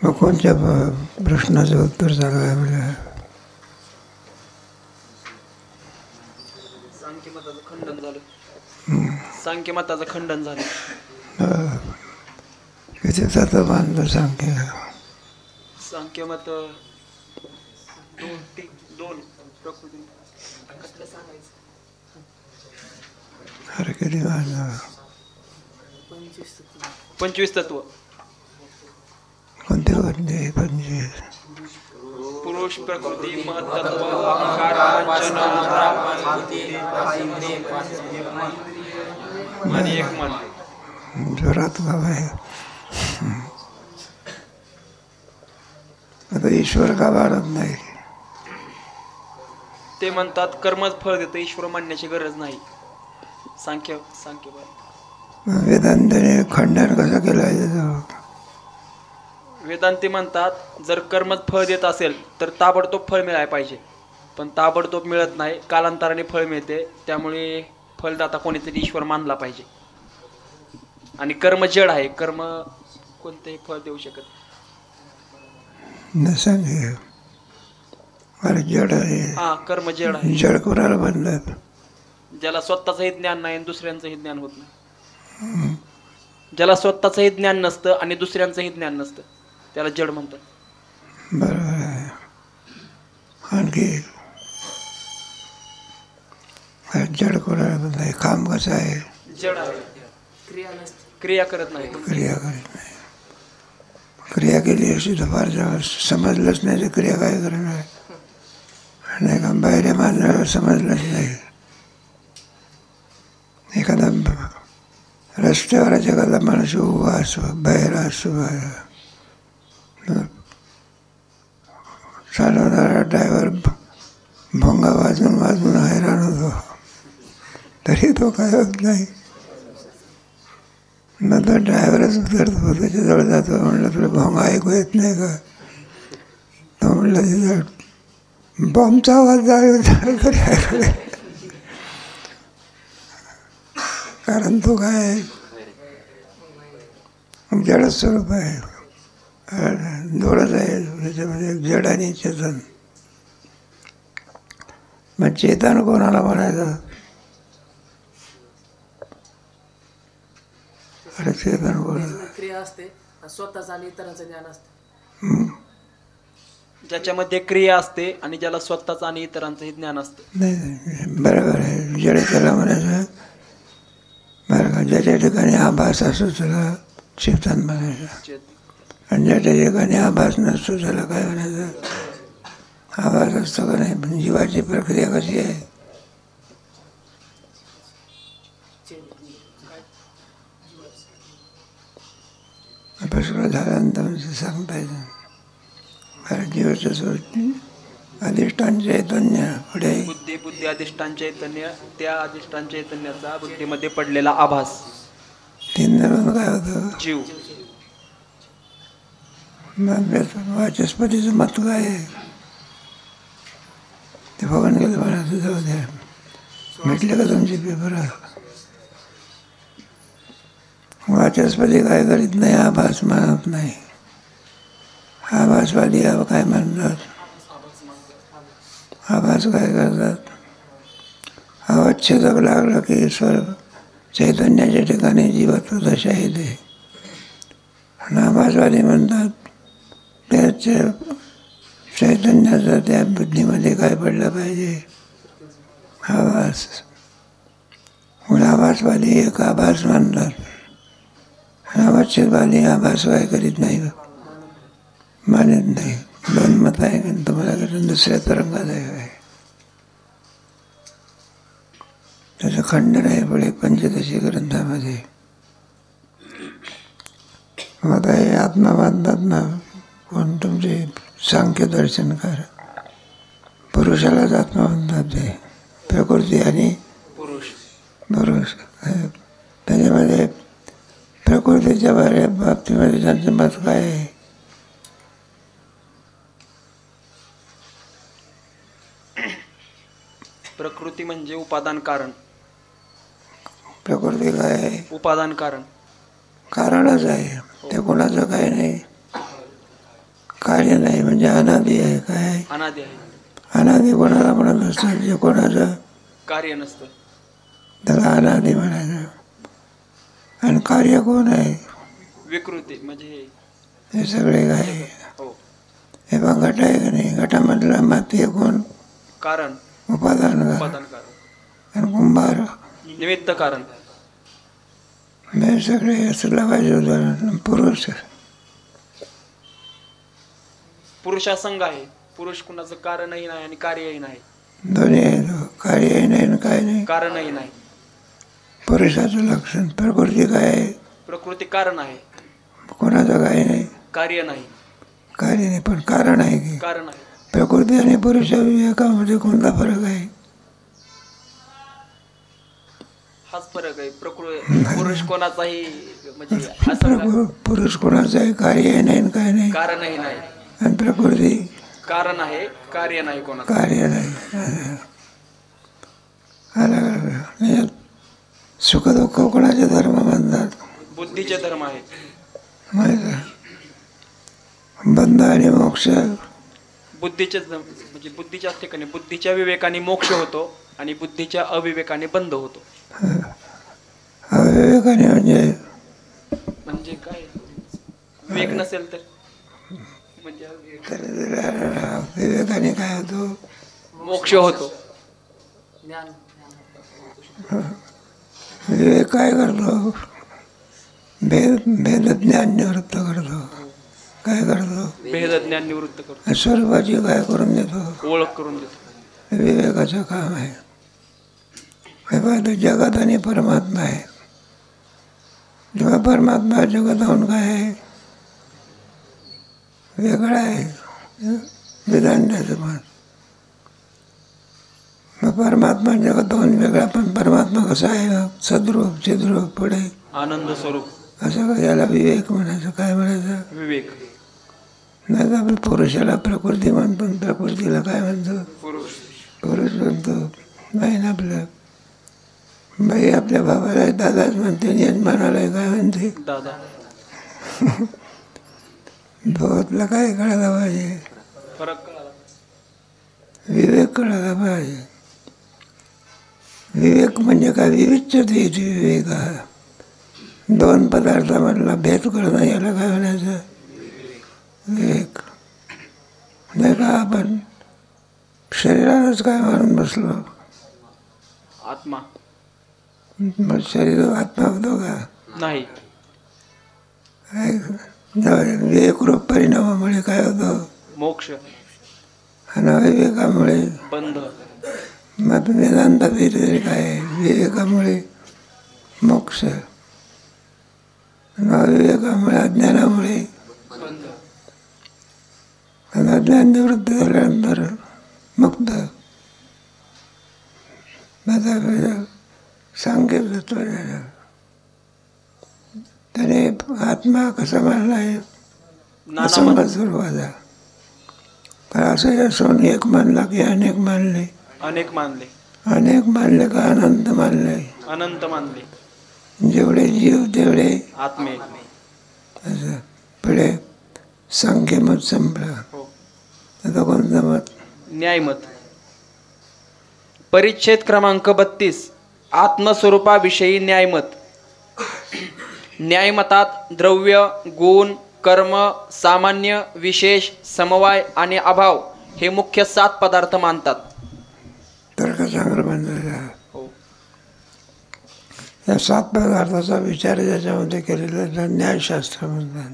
मग कोणत्या प्रश्नाचं उत्तर सांगा मला? सांख्यमताचं खंडन झालं. सांख्यमताचं खंडन झालं. किती तत्व मानलं सांख्य? सांख्यमत दोन प्रकृती कसलं सांगायचं? अरे किती मानलं? 25 तत्व. कोणते कोणते 25? पुरुष, प्रकृती, महत्त्व, अहंकार, पंचन, आणि एक मन. जोरात बाबा आहे. आता ईश्वर का वाढत नाही? ते म्हणतात कर्मच फळ देतं, ईश्वर मानण्याची गरज नाही. सांख्य वेदांताने खंडन कसं केलं आहे? वेदांती म्हणतात जर कर्मच फळ देत असेल तर ताबडतोब फळ मिळायला पाहिजे, पण ताबडतोब मिळत नाही, कालांतराने फळ मिळते. त्यामुळे फलदाता कोणीतरी ईश्वर मानला पाहिजे. आणि कर्म जड आहे, कर्म कोणतेही फळ देऊ शकत नाही. अरे जड आहे. हा, कर्म जड आहे. जड कोणाला बनलं? ज्याला स्वतःचंही ज्ञान नाही आणि दुसऱ्यांचंही ज्ञान होत नाही. ज्याला स्वतःचंही ज्ञान नसतं आणि दुसऱ्यांचंही ज्ञान नसतं त्याला जड म्हणतात. बरोबर आहे. आणखी जड कोणाला बनलंय? काम कसं आहे? जड आहे, क्रिया करत नाही. क्रिया करत नाही. क्रिया केली अशी तर फार समजलंच नाही तर क्रिया काय करणार नाही का? बाहेर मानणारा समजलंच नाही. एखादा रस्त्यावरच एखादा माणूस उभा असो, बाहेर असो, चालवणारा ड्रायव्हर भोंगा वाजून वाजून हैराण होतो, तरी तो काय होत नाही. नंतर ड्रायव्हरच उतरतो, त्याच्याजवळ जातो, म्हणलं तुला भोंगा ऐकू येत नाही का? तो म्हणलं तिथं बॉम्बचा आवाज झाला तरी ऐकू येत. कारण तो काय जड स्वरूप आहे, दोडच आहे त्याच्यामध्ये, जड आणि चेतन. मग चेतन कोणाला म्हणायचं? अरे चेतन कोणाला? क्रिया असते, स्वतःच आणि इतरांचं ज्ञान असतं. ज्याच्यामध्ये क्रिया असते आणि ज्याला स्वतःच आणि इतरांचंही ज्ञान असतं. नाही, बरोबर आहे. जड त्याला म्हणायचं बरं का? ज्याच्या ठिकाणी आभास असतो त्याला चेतन म्हणायचं, आणि ज्याच्या ठिकाणी आभास नसतो त्याला काय म्हणायचं? आभास असतो का नाही? पण जीवाची प्रक्रिया कशी आहे? प्रश्न झाल्यानंतर सांगता येतं. कारण जीवाचं सृष्टी अधिष्ठान चैतन्य पुढे बुद्धी अधिष्ठान चैतन्य, त्या अधिष्ठान चैतन्याचा बुद्धीमध्ये पडलेला आभास, तीन जण काय होतं? जीव. वाचस्पतीचं मत काय आहे ते बघून गेलं मला. जाऊ द्या, भेटले का तुमचे पेपर? वाचस्पती काय करीत नाही, आभास मानत नाही. आभासवादी काय म्हणतात? आभास काय करतात? अवच्छेदक लागलं की ईश्वर चैतन्याच्या ठिकाणी जीवत्व दशा येते. आणि आभासवादी म्हणतात त्याच्या चैतन्याचं त्या बुद्धीमध्ये काय पडलं पाहिजे? आभास. म्हणून आभासवादी एक आभास मानतात, अवच्छेदवादी आभास काय करीत नाही, मानत नाही. दोन मत आहे का तुम्हाला? दुसऱ्या तरंगात आहे. त्याचं खंडन आहे पुढे पंचदशी ग्रंथामध्ये. आता हे आत्मा बांधतात ना कोण तुमचे सांख्य दर्शनकार, पुरुषालाच आत्मा म्हणतात ते, प्रकृती आणि पुरुष. त्याच्यामध्ये प्रकृतीच्या बाबतीमध्ये त्यांचं मत काय आहे? प्रकृती म्हणजे उपादान कारण. प्रकृती काय आहे? उपादान कारण. कारणच आहे, ते कोणाचं काय नाही. कार्य नाही म्हणजे अनादी आहे. काय अनादी आहे, अनादी कोणाला म्हणत असतात जे कोणाचं कार्य नसतं. त्याला अनादी म्हणायचं. आणि कार्य कोण आहे? विकृती म्हणजे हे सगळे काय हो हे बघ घट आहे का नाही, घटामधला माती आहे कोण? कारण, उपादान उपादान कारण, आणि कुंभार निमित्त कारण. हे सगळे असलं पाहिजे. उदाहरण पुरुष पुरुषासंग आहे. पुरुष कुणाचं कारणही नाही आणि कार्यही नाही. दोन्ही आहे. कार्यही नाही आणि काय नाही. कारणही नाही. पुरुषाचं लक्षण. प्रकृती काय आहे? प्रकृती कारण आहे, कोणाचं काय नाही, कार्य नाही. कार्य नाही पण कारण आहे की. कारण आहे. प्रकृती आणि पुरुष विवेकामध्ये कोणता फरक आहे? हाच फरक आहे. पुरुष कोणाचाही म्हणजे असं पुरुष कोणाचं आहे? कार्यही नाही आणि काय नाही. कारणही नाही. आणि प्रकृती कारण आहे, कार्य नाही कोणाचं. कार्य नाही. अलग सुख दुःख कोणाचे धर्म म्हणतात? बुद्धीचे धर्म आहे. माहिती आहे? बंध आणि मोक्ष बुद्धीचे म्हणजे बुद्धीच्या ठिकाणी बुद्धीच्या विवेकाने मोक्ष होतो आणि बुद्धीच्या अविवेकाने बंध होतो. अविवेकाने म्हणजे काय? विवेक नसेल तर म्हणजे विवेकाने काय होतो? मोक्ष होतो. ज्ञान विवेक काय करतो? भेद ज्ञान निवृत्त करतो. काय करतो? भेद ज्ञान निवृत्त करतो. स्वरूपाची काय करून देतो? ओळख करून देतो. विवेकाचं काम आहे. हे पाहतो जगात आणि परमात्मा आहे. जेव्हा परमात्मा जगताहून काय आहे? वेगळा आहे. विधान त्याचं पण मग परमात्मा जगताहून वेगळा. पण परमात्मा कसा आहे? सद्रूप चिद्रूप पुढे आनंद स्वरूप. असं याला विवेक म्हणायचं. काय म्हणायचं? विवेक. नाही तर आपण पुरुषाला प्रकृती म्हणतो, प्रकृतीला काय म्हणतो? पुरुष म्हणतो. नाही ना आपलं बाई आपल्या बाबाला दादाच म्हणते, यजमानाला काय म्हणते? दादा. भावातला काय कळायला पाहिजे? फरक कळाला. विवेक कळायला पाहिजे. विवेक म्हणजे काय? विविधतेची विवेक आहे. दोन पदार्थामधला भेद करणं याला काय म्हणायचं? विवेक. नाही का आपण शरीरालाच काय मारून बसलो? आत्मा. मग शरीर आत्मा होतो का? नाही. विवेकरूप परिणामामुळे काय होतं? मोक्ष. आणि अविवेकामुळे बंध. मग वेदांत तरी काय? विवेकामुळे मोक्ष, अविवेकामुळे अज्ञानामुळे बंध. आणि अज्ञान निवृत्त झाल्यानंतर मुक्त. सांख्य तत्व झालं. त्याने आत्मा कसा मानला आहे? असंग स्वरूपाचा. पण असं असून एक मानला की अनेक मानले? अनेक मानले. अनेक मानले का अनंत मानले? अनंत मानले. जेवढे जीव तेवढे आत्मे. असं पुढे सांख्यमत संपलं. हो. आता कोणतं मत? न्यायमत. परिच्छेद क्रमांक 32. आत्मस्वरूपाविषयी न्यायमत. न्यायमतात द्रव्य, गुण, कर्म, सामान्य, विशेष, समवाय आणि अभाव हे मुख्य 7 पदार्थ मानतात. तर्क चांगलं म्हणतात. हो. या 7 पदार्थाचा विचार ज्याच्यामध्ये केलेला न्यायशास्त्र म्हणतात.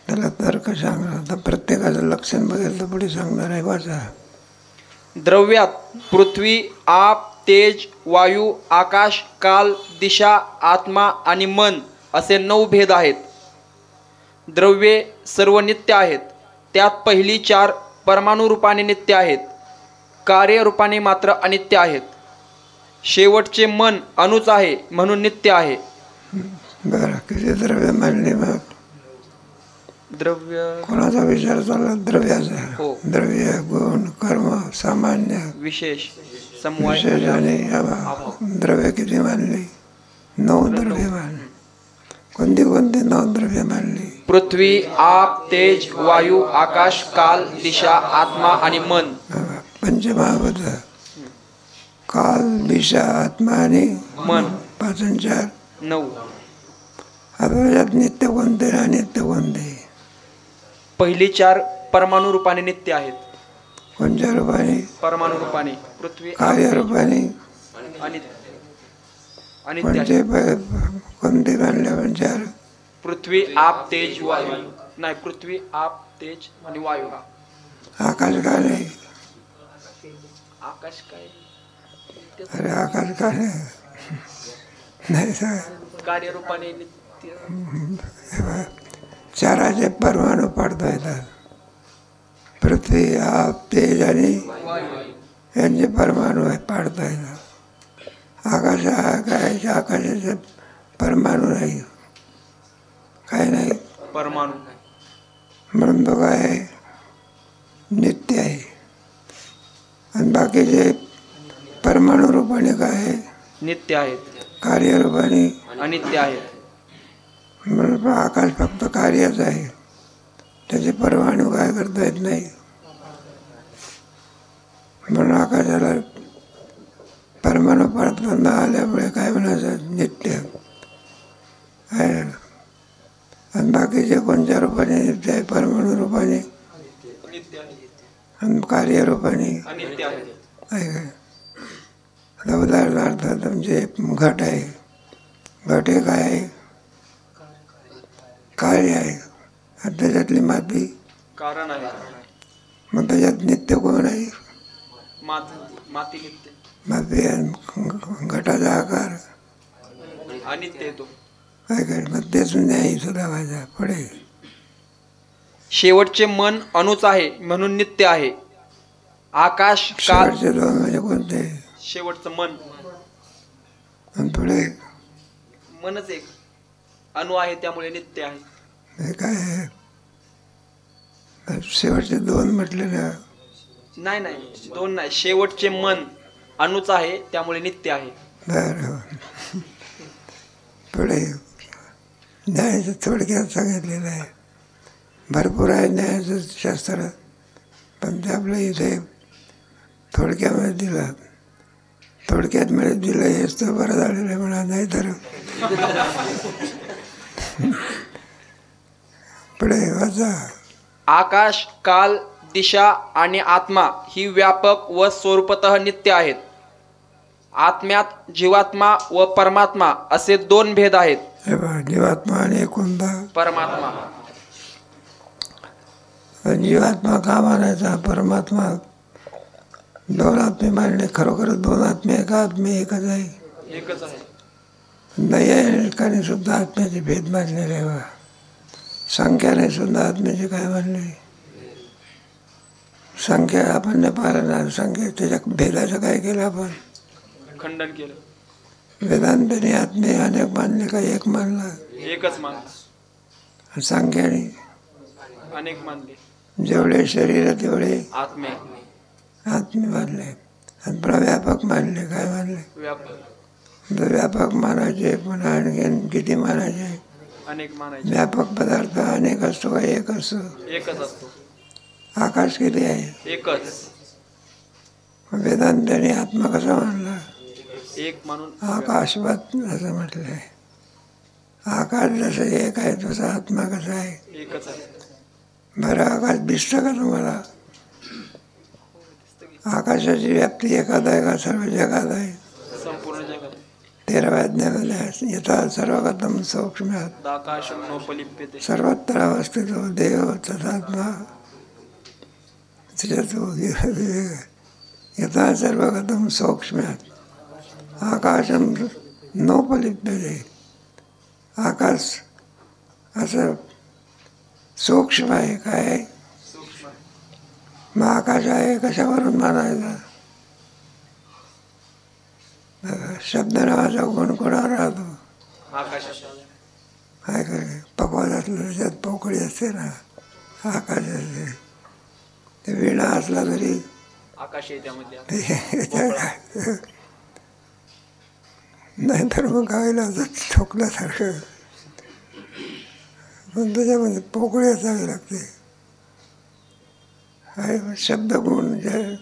त्याला तर्क चांगला. तर प्रत्येकाचं लक्षण बघेल तर पुढे सांगणार आहे. वाचा. द्रव्यात पृथ्वी, आप, तेज, वायू, आकाश, काल, दिशा, आत्मा आणि मन असे 9 भेद आहेत. द्रव्ये सर्व नित्य आहेत. त्यात पहिली 4 परमाणु रूपाने नित्य आहेत. कार्यरूपाने मात्र अनित्य आहेत. शेवटचे मन अणुच आहे म्हणून नित्य आहे. बरं, किती द्रव्य मानले? मग द्रव्य कोणाचा विचार चालला? द्रव्याचा. हो. द्रव्य, गुण, कर्म, सामान्य, विशेष, समवाय विशेष आणि अभाव. द्रव्य किती मानली? 9 द्रव्य मानली. कोणती 9 द्रव्य मानली? पृथ्वी आप तेज वायू आकाश काल दिशा आत्मा आणि मन. पंचमहाभूत काल दिशा आत्मा आणि मन. 5 आणि 4 9. आता नित्य कोणते अनित्य कोणते? पहिली 4 परमाणु रूपाने नित्य आहेत. कोणत्या रूपाने? परमाणु रूपाने. पृथ्वी कार्य रूपाने अनित्य कोणते कोणते मानले पण 4? पृथ्वी आप तेज वायू नाही, पृथ्वी आप तेज आणि वायू. आकाश का नाही? आकाश काय? अरे आकाश का नाही? नाही सर, कार्यरूपाने नित्य. 4 परमाणू पाडता येतात. पृथ्वी आप तेज आणि यांचे परमाणू पाडता येतात. आकाशाचे परमाणू नाही, काय नाही परमाणू. म्हणून तो काय आहे? नित्य आहे. आणि बाकीचे परमाणू रूपाने काय आहे? नित्य आहेत. कार्यरूपाने अनित्य आहेत. म्हणून आकाश फक्त कार्यच आहे, त्याचे परमाणू काय करता येत नाही. म्हणून आकाशाला परमाणू पाडता न आल्यामुळे काय म्हणायचं? नित्य आहे. आणि बाकीचे कोणत्या रूपाने नित्य आहे? परमाणू रूपाने आणि कार्यरूपाने अनित्य आहेत. आहे काय? आता उदाहरणार्थ तुमचे घट आहे. घट हे काय आहे? कार्य आहे. आणि त्याच्यातली माती कारण आहे. मग त्याच्यात नित्य कोण आहे? माती नित्य. माती आणि घटाचा आकार अनित्य येतो. काय काय? मग तेच न्याय सुद्धा माझ्या पुढे. शेवटचे मन अणुच आहे म्हणून नित्य आहे. आकाश काल. शेवटचे 2 म्हणजे कोणते? शेवटचं मन. आणि पुढे मनच एक अणु आहे त्यामुळे नित्य आहे. हे काय आहे? शेवटचे 2 म्हटले ना? नाही 2 नाही, शेवटचे मन अणुच आहे त्यामुळे नित्य आहे. बरं. पुढे न्यायाचं थोडक्यात सांगितलेलं आहे. भरपूर आहे न्यायाचं शास्त्र, पण ते आपलं इथे थोडक्यामध्ये दिलं. थोडक्यात मध्ये दिलं हेच तर बरं झालेलं आहे म्हणा. नाही तर पुढे वाचा. आकाश काल दिशा आणि आत्मा ही व्यापक व स्वरूपतः नित्य आहेत. आत्म्यात जीवात्मा व परमात्मा असे 2 भेद आहेत. हे बघा, जीवात्मा आणि कोणता? परमात्मा. जीवात्मा का मानायचा? परमात्मा 2 आत्मे मानले. खरोखर 2 आत्मे एका आत्मे एकच आहे. एकच आहे. नैयायिकाने सुद्धा आत्म्याचे भेद मानलेले आहे. बा संख्याने सुद्धा आत्म्याचे काय मानले? संख्या आपण नाही पाहिलं ना. संख्या त्याच्या भेदाचं काय केलं? आपण खंडन केलं. वेदांताने आत्मे अनेक मानले का एक मानला? एकच मानला. संख्याने अनेक मानले. जेवढे शरीर तेवढे आत्मे आत्मे मानले. आणि प्रव्यापक मानले. काय मानले? व्यापक. व्यापक मानायचे. पुन्हा आणखी किती मानायचे? अनेक मानायचे. व्यापक पदार्थ अनेक असतो का एक असतो? एकच असतो. आकाश किती आहे? एकच. वेदांताने आत्मा कसा मानला? एक मानून आकाशवत असं म्हटलंय. आकाश जसं एक आहे तसा आत्मा कसा आहे? एकच आहे. बरं, आकाश दिसतं का तुम्हाला? आकाशाची व्याप्ती एखादा आहे का सर्व जगात आहे? संपूर्ण जगात. 13व्या अध्यायामध्ये येतात सर्वगतम सौक्ष्म्यात आकाशम नोपलिप्यते. सर्वत्र अवस्थित देव तथात्मा यथा सर्वगतम सौक्ष्म्यात आकाशम नोपलिप्यते. आकाश असं सूक्ष्म आहे. काय? मग आकाश आहे कशावरून मानायचा? शब्द नावाचा गुण कोणावर राहतो? आकाशात. काय काय पकवान असलं त्याच्यात पोकळी असते ना, आकाश असते. ते विणा असला तरी आकाश आहे त्यामध्ये. नाहीतर मग गायला असं ठोकल्यासारखं पण त्याच्यामध्ये पोकळी असावी लागते. शब्दगुण जे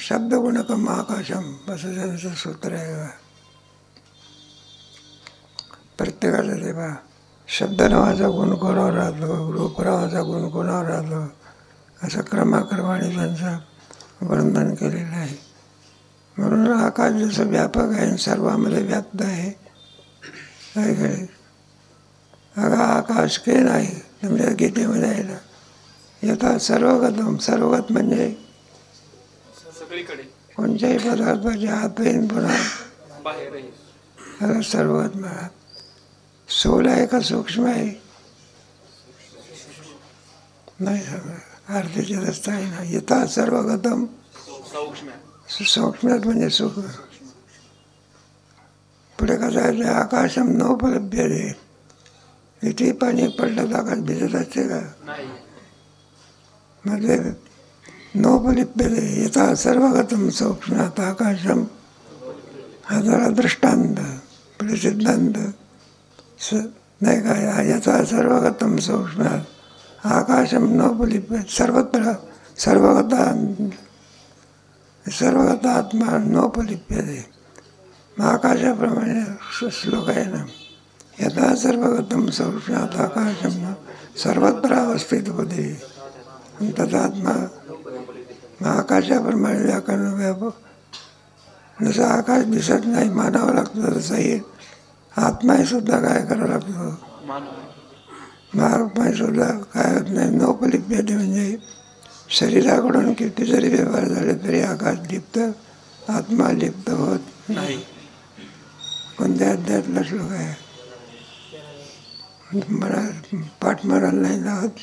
शब्दगुणकम आकाशम असं त्यांचं सूत्र आहे. प्रत्येकाचं ते बा शब्द नावाचा गुण कोणावर राहतो, रूप नावाचा गुण कोणावर राहतो, असं क्रमाक्रमाने त्यांचं वर्णन केलेलं आहे. म्हणून आकाश जसं व्यापक आहे सर्वांमध्ये व्याप्त आहे. अगं आकाश के नाही तुमच्या गीतेमध्ये आहे ना, यथा सर्वगतम. सर्वगत म्हणजे सगळीकडे कोणत्याही पदार्थाचे हात येईन पुन्हा बाहेर सर्वगत म्हणा. स्थूल आहे का सूक्ष्म आहे? नाही सगळं अर्थाची रस्ता आहे ना. यथा सर्वगतम सूक्ष्म म्हणजे सूक्ष्म. पुढे कसं आहे ते आकाशम नोपलभ्य दे. इथे पाणी पडलं तर आकाश भिजत असते का? म्हणजे नोपलिप्य दे. यथा सर्वगतम सूक्ष्मात आकाशम. हा जरा दृष्टांत पुढे सिद्धांत नाही काय. याचा सर्वगतम सूक्ष्मात आकाशम नोपलिप्य. सर्वत्र सर्वगत आत्मा नोपलिप्य दे. आकाशाप्रमाणे श्लोक आहे ना. यथा सर्वगतम सूक्ष्मात आकाशम सर्वत्र अवस्थित होते. तदात्मा आकाशाप्रमाणे व्याकरण व्यापक. जसं आकाश दिसत नाही मानावं लागतं तसंही आत्मा सुद्धा काय करावं लागतो. आत्मा सुद्धा काय होत नाही. नोपलिप्यते म्हणजे शरीराकडून किती जरी व्यवहार झाले तरी आकाश लिप्त आत्मा लिप्त होत नाही. कोणत्या अध्यायातला श्लोक आहे मला पाठ मारायला नाही जात.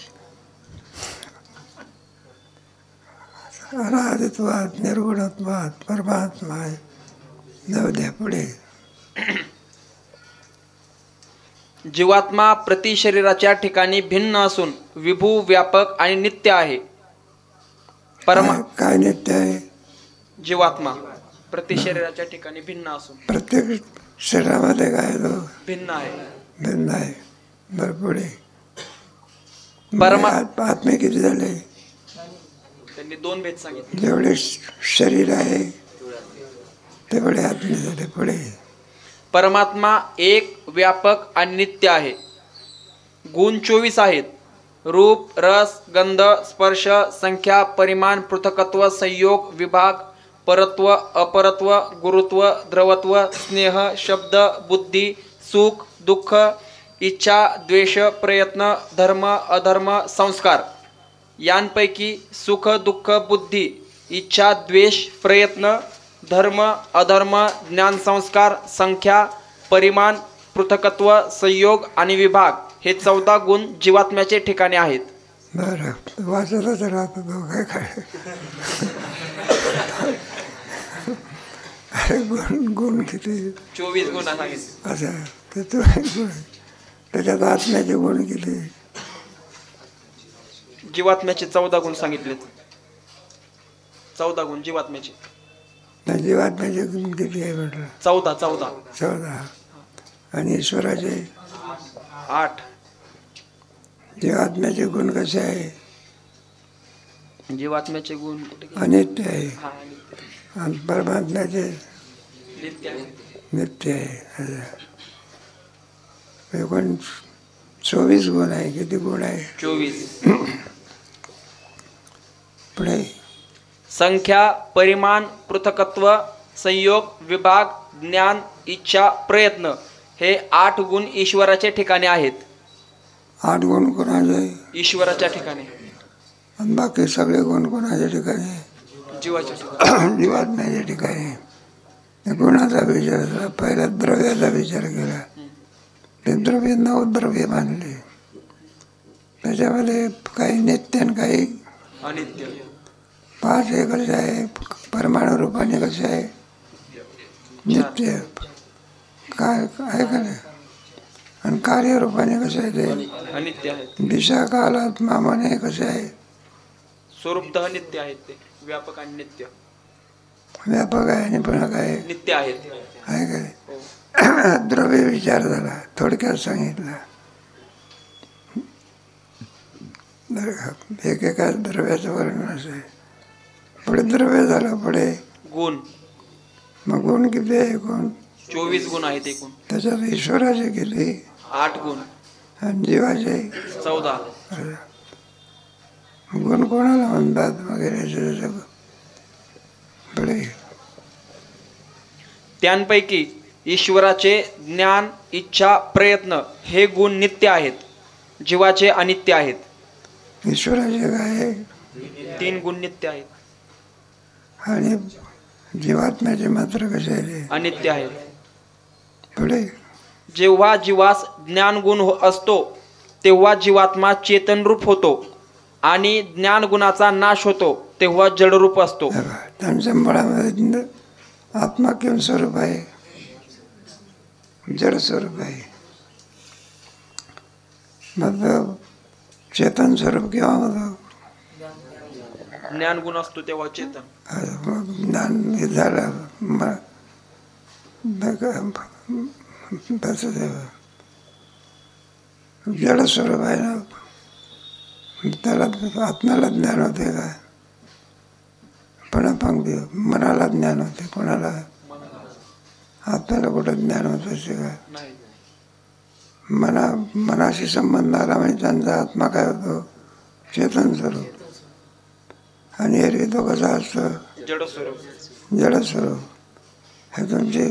अनादित्वात निर्गुणत्वात परमात्मा आहे. नवद्या पुढे जीवात्मा प्रति शरीराच्या ठिकाणी भिन्न असून विभू व्यापक आणि नित्य आहे. काय नित्य आहे? जीवात्मा प्रति शरीराच्या ठिकाणी भिन्न असून प्रत्येक शरीरामध्ये काय तो भिन्न आहे. भिन्न आहे. भरपूर आहे. आत्मे किती झाले? त्यांनी 2 भेद सांगितले. जेवढे शरीर आहे तेवढे आत्मे झाले. पुढे परमात्मा एक व्यापक आणि नित्य आहे. गुण 24 आहेत. रूप, रस, गंध, स्पर्श, संख्या, परिमाण, पृथकत्व, संयोग, विभाग, परत्व, अपरत्व, गुरुत्व, द्रवत्व, स्नेह, शब्द, बुद्धी, सुख, दुःख, इच्छा, द्वेष, प्रयत्न, धर्म, अधर्म, संस्कार. यांपैकी सुख, दुःख, बुद्धी, इच्छा, द्वेष, प्रयत्न, धर्म, अधर्म, ज्ञान, संस्कार, संख्या, परिमाण, पृथकत्व, संयोग आणि विभाग हे 14 गुण जीवात्म्याचे ठिकाणी आहेत. बरं वाचतच राहतो तो काय अरे गुण किती? 24 गुण सांगितले. असं त्याच्यात आत्म्याचे गुण किती? जीवात्म्याचे 14 गुण सांगितलेत. 14 गुण जीवात्म्याचे. जीवात्म्याचे गुण किती आहे म्हटलं? 14. आणि ईश्वराचे 8. जीवात्म्याचे गुण कसे आहे? जीवात्म्याचे गुण अनित्य आहे. आणि परमात्म्याचे नित्य आहे. एकूण 24 गुण आहे. किती गुण आहे? 24. पुढे संख्या, परिमाण, पृथकत्व, संयोग, विभाग, ज्ञान, इच्छा, प्रयत्न हे 8 गुण ईश्वराच्या ठिकाणी आहेत. 8 गुण कोणाचे? ईश्वराच्या ठिकाणी. आणि बाकी सगळे गुण कोणाच्या ठिकाणी? जीवाच्या ठिकाणी. जीवात्म्याच्या ठिकाणी. गुणाचा विचार झाला. पहिला द्रव्याचा विचार केला. ते द्रव्य 9 द्रव्य मानले. त्याच्यामध्ये काही नित्य आणि काही अनित्य. 5 हे कसे आहे? परमाणु रूपाने कसे आहे? नित्य. काय आहे का नाही? आणि कार्यरूपाने कसे आहे ते? अनित्य आहेत. दिशा कालात मामाने कसे आहे? स्वरूपतः नित्य आहेत. ते व्यापक आणि नित्य. व्यापक आहे आणि पुन्हा काय नित्य आहेत. आहे काय? द्रव्य विचार झाला. थोडक्यात सांगितलं. एकेका द्रव्याचं वर्णन असं आहे. पुढे द्रव्य झालं, पुढे गुण. मग गुण किती आहे? गुण 24 गुण आहेत एकूण. त्याच्यात ईश्वराचे किती? 8 गुण. आणि जीवाचे 14. गुण कोणाला म्हणतात वगैरे. पुढे त्यांपैकी ईश्वराचे ज्ञान, इच्छा, प्रयत्न हे गुण नित्य आहेत, जीवाचे अनित्य आहेत. ईश्वराचे काय? 3 गुण नित्य आहेत, आणि जीवात्म्याचे मात्र कसे आहे? अनित्य आहेत. पुढे जेव्हा जीवास ज्ञान गुण असतो तेव्हा जीवात्मा चेतनरूप होतो, आणि ज्ञान गुणाचा नाश होतो तेव्हा जडरूप असतो. त्यांच्या मुळामध्ये आत्मा किम स्वरूप आहे? जड स्वरूप आहे. मग चेतन स्वरूप केव्हा होतं? ज्ञान गुण असतो तेव्हा चेतन. ज्ञान झालं तसं जड स्वरूप आहे ना, त्याला आत्म्याला ज्ञान होते का? पण पंक्ती मनाला ज्ञान होते. कोणाला? आत्म्याला कुठं ज्ञान होत असे का? मनाशी संबंध आला म्हणजे त्यांचा आत्मा काय होतो? चेतन स्वरूप. आणि एरवी तो कसा असतो? जड स्वरूप. हे तुमचे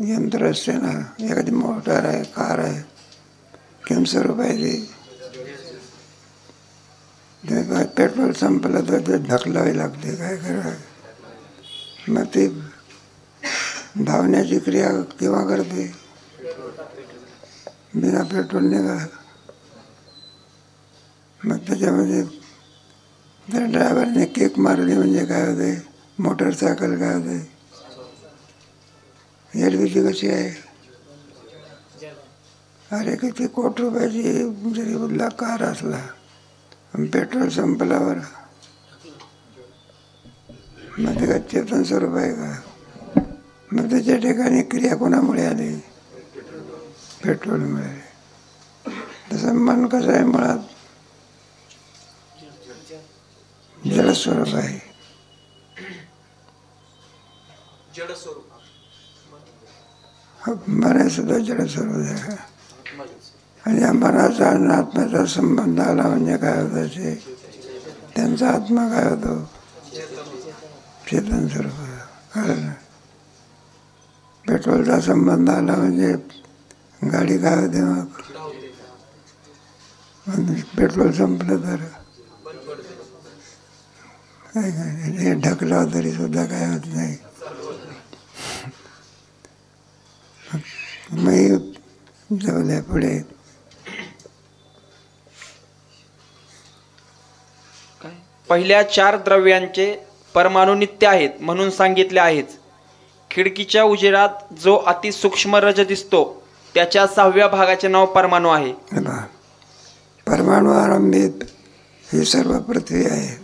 यंत्र असते ना, एखादी मोटर आहे, कार आहे, किम स्वरूप आहे ती? पेट्रोल संपलं तर ते ढकलावी लागते. काय करावं? मग ती धावण्याची क्रिया केव्हा करते? बिना पेट्रोलने का? मग त्याच्यामध्ये त्या ड्रायव्हरने किक मारली म्हणजे काय होते? मोटरसायकल काय होते? एरवी ती कशी आहे? अरे किती कोटी रुपयाची जरी उरला कार असला, पेट्रोल संपल्यावर मग ते का चेतन स्वरूप आहे का? मग त्याच्या ठिकाणी क्रिया कोणामुळे आली? पेट्रोलमुळे. तसं मन कसं आहे? मुळात जड स्वरूप आहे. मन आहे सुद्धा जड स्वरूप आहे. आणि या मनाचा आणि आत्म्याचा संबंध आला म्हणजे काय होतं? ते त्यांचा आत्मा काय होतो? चेतन स्वरूप. कारण पेट्रोलचा संबंध आला म्हणजे गाडी काय होते? मग पेट्रोल संपलं तर काय काय ढकलाव तरी सुद्धा काय होत नाही. मग जाऊल्या पुढे पहिल्या 4 द्रव्यांचे परमाणु नित्य आहेत म्हणून सांगितले आहेच. खिडकीच्या उजेडात जो अतिसूक्ष्म रज दिसतो त्याच्या 6व्या भागाचे नाव परमाणु आहे. परमाणु आरंभित ही सर्व पृथ्वी आहे.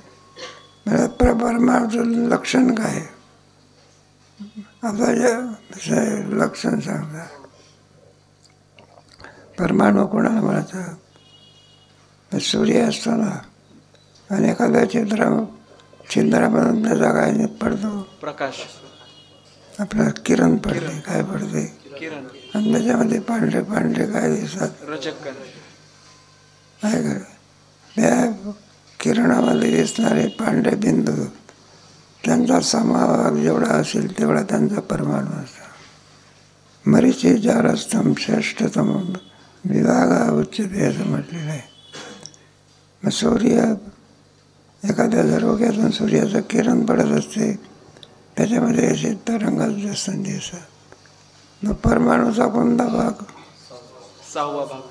परमाणुचं लक्षण काय? आता लक्षण सांगता. परमाणु कोणाला म्हणतात? सूर्य असतो ना, आणि एखाद्या छिद्रामधून त्याचा काय पडतो? प्रकाश. आपला किरण पडते. काय पडते? किरण. आणि त्याच्यामध्ये पांढरे पांढरे काय दिसतात? रजक. काय कर त्या किरणामध्ये दिसणारे पांढरे बिंदू, त्यांचा समाभाग जेवढा असेल तेवढा त्यांचा परमाणु असतो. मरीची जारस्तम श्रेष्ठतम विभागा उच्चते असं म्हटलेलं आहे. मग सूर्य एखाद्या झरोक्यातून सूर्याचं किरण पडत असते, त्याच्यामध्ये असे तरंग दिसतात. मग परमाणूचा कोणता भाग? 6वा भाग.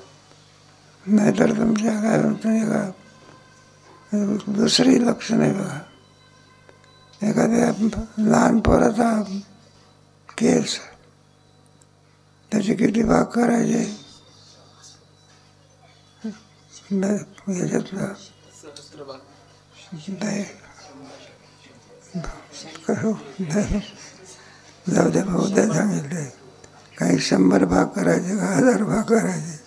नाहीतर तुमच्या काय म्हणतो का दुसरी लक्षण आहे बघा. एखाद्या लहान पोराचा केस, त्याचे किती भाग करायचे? याच्यातला जाऊ द्या भाऊ, द्या सांगितले. काही 100 भाग करायचे का 1000 भाग करायचे?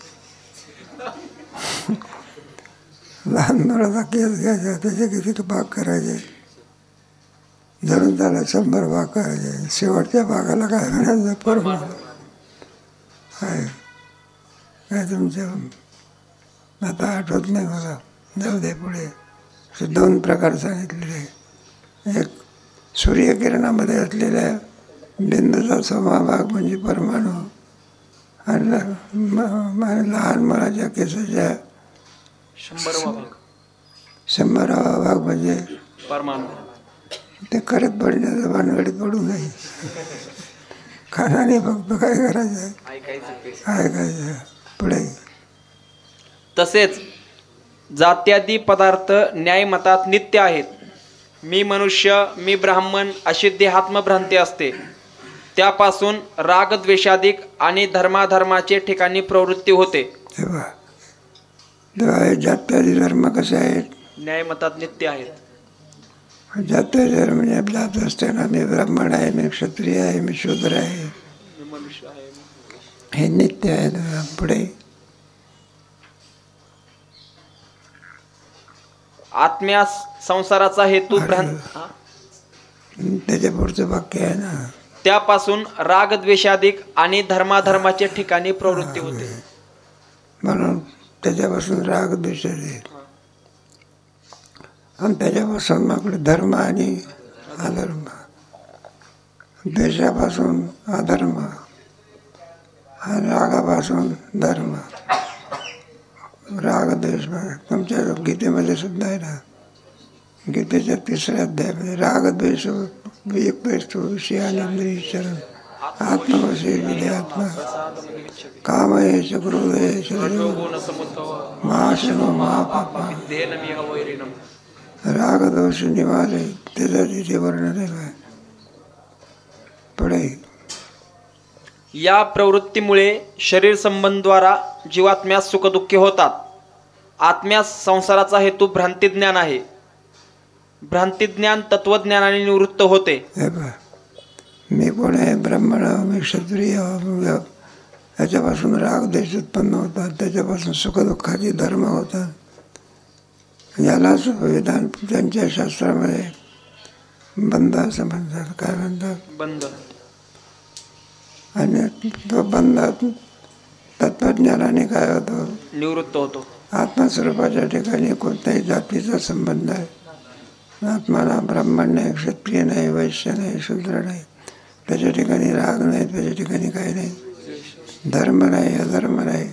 लहान मुलाचा केस घ्यायचा, त्याचे किती भाग करायचे, धरून त्याला 100 भाग करायचे, शेवटच्या भागाला काय म्हणायचं, परमाणु आहे. काय तुमच्या आता आठवत नाही मला, जाऊ दे पुढे. 2 प्रकार सांगितलेले. एक सूर्यकिरणामध्ये असलेल्या बिंदूचा समभाग म्हणजे परमाणु, आणि लहान मुलाच्या केसाच्या 100वा भाग म्हणजे परमाणु. ते करत पडण्याचं भानगडीत पडू नये. कानाने फक्त काय करायचं, ऐकायचं. पुढे तसेच जात्यादी पदार्थ न्यायमतात नित्य आहेत. मी मनुष्य, मी ब्राह्मण अशी देहात्मभ्रांती असते. त्यापासून रागद्वेषाधिक आणि धर्माधर्माचे ठिकाणी प्रवृत्ती होते. तेव्हा जात्यादी धर्म कसे आहेत, न्यायमतात नित्य आहेत. जात्यादी धर्म म्हणजे जात असताना मी ब्राह्मण आहे, मी क्षत्रिय आहे, मी शूद्र आहे, मी मनुष्य आहे, हे नित्य आहे. पुढे आत्म्यास संसाराचा हेतू त्याच्या पुढचं वाक्य आहे ना, त्यापासून रागद्वेषाधिक आणि धर्माधर्माचे ठिकाणी प्रवृत्ती होते. म्हणून त्याच्यापासून राग द्वेष आहे, आणि त्याच्यापासून मग धर्म आणि अधर्म, द्वेषापासून अधर्म आणि रागापासून धर्म. राग द्वेष तुमच्या गीतेमध्ये सुद्धा आहे ना, गीतेच्या 3ऱ्या अध्यायामध्ये राग द्वेष एक विषयानंद चरण आत्मवशी विद्यात्मा कामयेश क्रोधयेश महाशनो महापापा राग दोष निवारे, त्याचा तिथे वर्णन आहे. पुढे या प्रवृत्तीमुळे शरीर संबंधद्वारा जीवात्म्यास सुखदुःखे होतात. आत्म्यास संसाराचा हेतू भ्रांतिज्ञान आहे. भ्रांतिज्ञान तत्वज्ञानाने निवृत्त होते. मी कोण आहे, ब्राह्मण, मी क्षत्रिय, याच्यापासून राग देश उत्पन्न होतात, त्याच्यापासून सुखदुःखाचे धर्म होतात. यालाच वेदांत त्यांच्या शास्त्रामध्ये बंध असं म्हणतात. काय म्हणतात, बंध. आणि तो बंध तत्वज्ञानाने काय होतो, निवृत्त होतो. आत्मस्वरूपाच्या ठिकाणी कोणत्याही जातीचा संबंध आहे. आत्माला ब्राह्मण नाही, क्षत्रिय नाही, वैश्य नाही, शूद्र नाही, त्याच्या ठिकाणी राग नाही, त्याच्या ठिकाणी काही नाही, धर्म नाही, अधर्म नाही.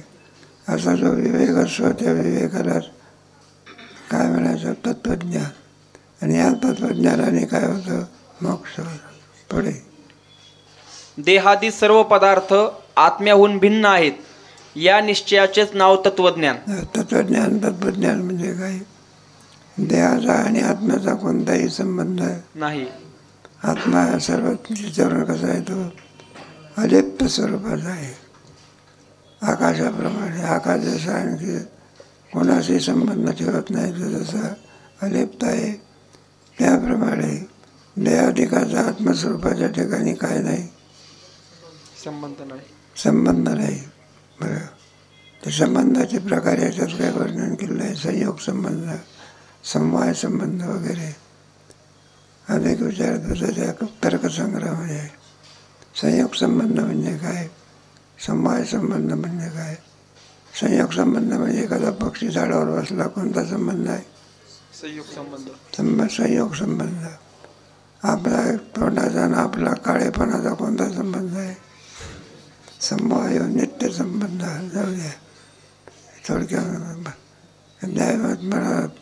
असा जो विवेक असतो त्या विवेकाला काय म्हणायचं, तत्वज्ञान. आणि या तत्वज्ञानाने काय होतं, मोक्ष होतं. पुढे देहादी सर्व पदार्थ आत्म्याहून भिन्न आहेत, या निश्चयाचेच नाव तत्वज्ञान. तत्वज्ञान म्हणजे काय, देहाचा आणि आत्म्याचा कोणताही संबंध नाही. आत्मा सर्व त्याच्यावर कसा आहे, तो अलिप्त स्वरूपाचा आहे. आकाशाप्रमाणे, आकाश जसा आणखी कोणाशी संबंध ठेवत नाही, तो जसा अलिप्त आहे, त्याप्रमाणे देहाधिकाचा आत्मस्वरूपाच्या ठिकाणी काय नाही, संबंध नाही. बरं, ते संबंधाचे प्रकार याच्यात काय वर्णन केलं आहे, संयोग संबंध, समवाय संबंध वगैरे अनेक विचारतो त्या तर्कसंग्रहामध्ये. संयोग संबंध म्हणजे काय, समवाय संबंध म्हणजे काय. संयोग संबंध म्हणजे एखादा पक्षी झाडावर बसला, कोणता संबंध आहे, संयोग संबंध. आपला तोंडाचा आणि आपला काळेपणाचा कोणता संबंध आहे, समवाय नित्य संबंध. जाऊ द्या, थोडक्यात न्यायमत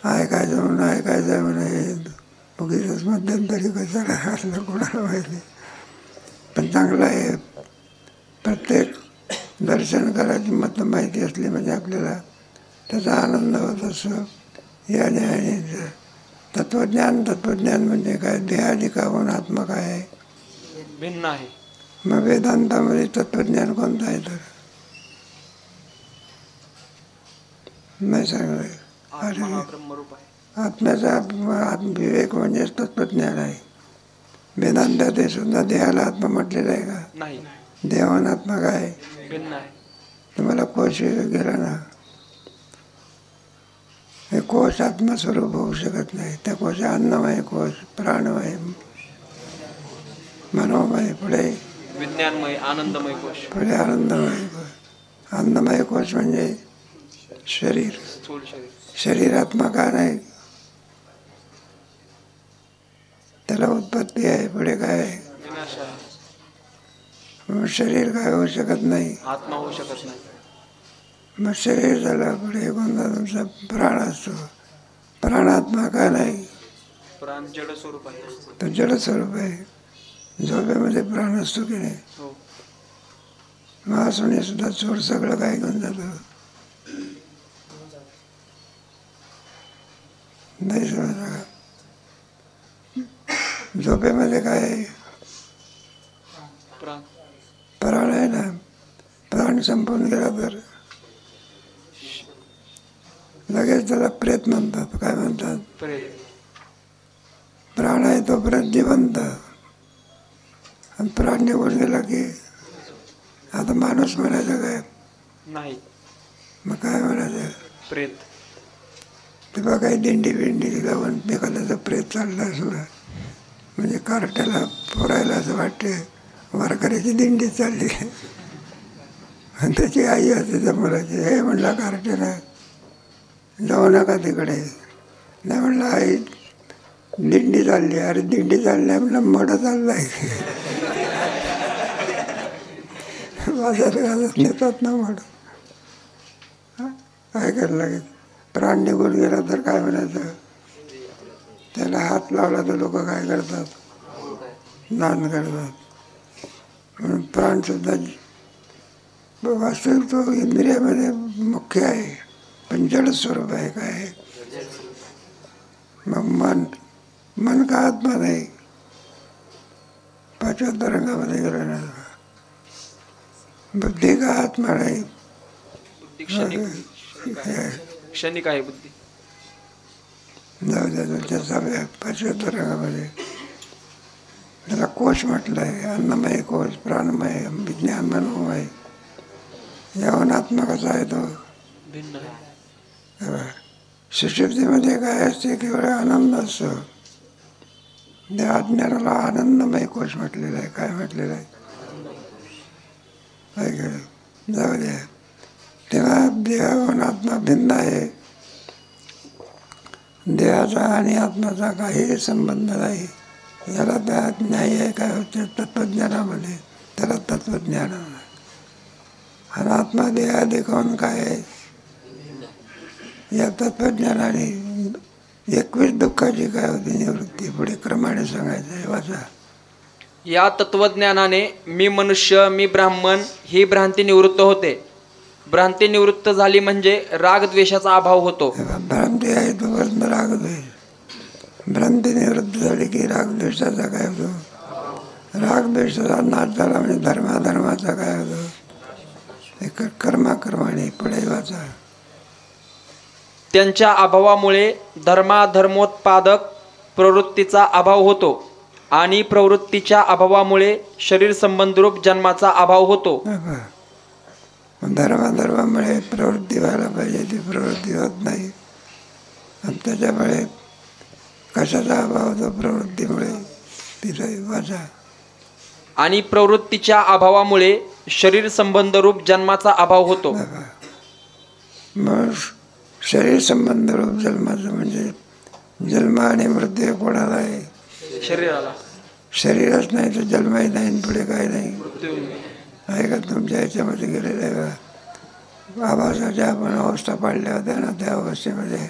ऐकायचं म्हणून ऐकायचं म्हणे, बघितलंच मध्यंतरी कशाला असलं कोणाला माहिती. पण चांगलं आहे, प्रत्येक दर्शन करायची मत माहिती असली म्हणजे आपल्याला त्याचा आनंद होत असतो. या न्यायाने तत्वज्ञान म्हणजे काय, देहाधिकाहून आत्मा काय आहे, भिन्न आहे. मग वेदांतामध्ये तत्वज्ञान कोणतं आहे, तर नाही सांगलं. आत्म्याचा विवेक म्हणजे तत्वज्ञान आहे. वेदांतात ते सुद्धा देहाला आत्मा म्हटलेला आहे का, नाही. देवान आत्मा काय भिन्न आहे. तुम्हाला कोश गेला ना, हे कोश आत्मस्वरूप होऊ शकत नाही. त्या कोश अन्नमय कोश, प्राणमय, मनोमय, पुढे विज्ञानमय, आनंदमय कोश. पुढे आनंदमय कोश. आनंदमय कोश म्हणजे शरीर. स्थूल शरीर. शरीरात्मा का नाही? त्याला उत्पत्ती आहे, पुढे काय आहे? विनाश आहे. मग शरीर काय होऊ शकत नाही. आत्मा होऊ शकत नाही. मग शरीर झाला, पुढे कोणता तुमचा प्राण असतो. प्राणात्मा का नाही? प्राण जड स्वरूप आहे. तो जड स्वरूप आहे. झोपेमध्ये प्राण असतो की नाही? हो. महासुने सुद्धा चोर सगळं काय घेऊन जातो. नाही समजलं का? झोपेमध्ये काय आहे? प्राण. प्राण आहे ना. प्राण संपून गेला तर लगेच त्याला प्रेत म्हणतात. काय म्हणतात? प्रेत. प्राण आहे तोपर्यंत जिवंत, आणि प्राण निघून गेला की आता माणूस म्हणायचं काय? नाही. मग काय म्हणायचं? प्रेत. तेव्हा काही दिंडी बिंडी लावून एखाद्याचं प्रेत चाललं असलं म्हणजे कार्ट्याला पोरायला असं वाटते वारकऱ्याची दिंडी चालली. आणि त्याची आई असते त्या मुलाची. हे म्हणला कार्ट्याला जाऊ नका तिकडे. नाही म्हणलं आई दिंडी चालली. अरे दिंडी चालली आहे म्हणलं, मड चाललाय. बाजारात नेतात ना मड. काय करायला लागेल? प्राण निघून गेला तर काय म्हणायचं? त्याला हात लावला तर लोक काय करतात? दान करतात. म्हणून प्राण सुद्धा वास्तविक तो इंद्रियामध्ये मुख्य आहे, पण जड स्वरूप आहे. काय आहे? मग मन का आत्मा नाही? पाचव्या तरंगामध्ये गेलो ना. बुद्धी का आत्मा नाही? क्षणिक आहे बुद्धी. जाऊ द्या तुमच्या सहाव्या पाचव्या तरंगामध्ये त्याला कोश म्हटलं आहे. अन्नमय कोश, प्राणमय, विज्ञान, मनोमय. यावून आत्मा कसा आहे तो? भिन्न आहे. सुषुप्तीमध्ये काय असते? केवळ आनंद असतो. त्या अज्ञानाला आनंदमय कोश म्हटलेला आहे. काय म्हटलेलं आहे? जाऊ द्या. तेव्हा देहाहून आत्मा भिन्न आहे. देहाचा आणि आत्माचा काही संबंध नाही. याला त्या न्याय काय होते तत्वज्ञानामध्ये, त्याला तत्वज्ञान. आणि आत्मा देहादेखून काय आहे? या तत्वज्ञानाने 21 दुःखाची काय होती निवृत्ती. पुढे क्रमाने सांगायचं आहे. वाचा. या तत्वज्ञानाने मी मनुष्य, मी ब्राह्मण ही भ्रांती निवृत्त होते. भ्रांती निवृत्त झाली म्हणजे रागद्वेषाचा अभाव होतो. भ्रांती आहे तोपर्यंत रागद्वेष. भ्रांती निवृत्त झाली की रागद्वेषाचा काय होतो? रागद्वेषाचा नाश झाला म्हणजे धर्माधर्माचा काय होतो? एक कर्माने. पुढे वाचा. त्यांच्या अभावामुळे धर्माधर्मोत्पादक प्रवृत्तीचा अभाव होतो आणि प्रवृत्तीच्या अभावामुळे शरीर संबंधरूप जन्माचा अभाव होतो. धर्माधर्मामुळे प्रवृत्ती व्हायला पाहिजे, ती प्रवृत्ती होत नाही. आणि त्याच्यामुळे कशाचा अभाव होतो? प्रवृत्तीमुळे. तिथे वाचा. आणि प्रवृत्तीच्या अभावामुळे शरीर संबंधरूप जन्माचा अभाव होतो. मग शरीर संबंध रूप जन्माचं म्हणजे जन्म आणि मृत्यू कोणाला आहे? शरीराला. शरीरच नाही तर जन्मही नाही, पुढे काय नाही. मृत्यू. आहे का तुमच्या ह्याच्यामध्ये गेलेलं आहे का? आभासाच्या आपण अवस्था पाडल्या होत्या ना, त्या अवस्थेमध्ये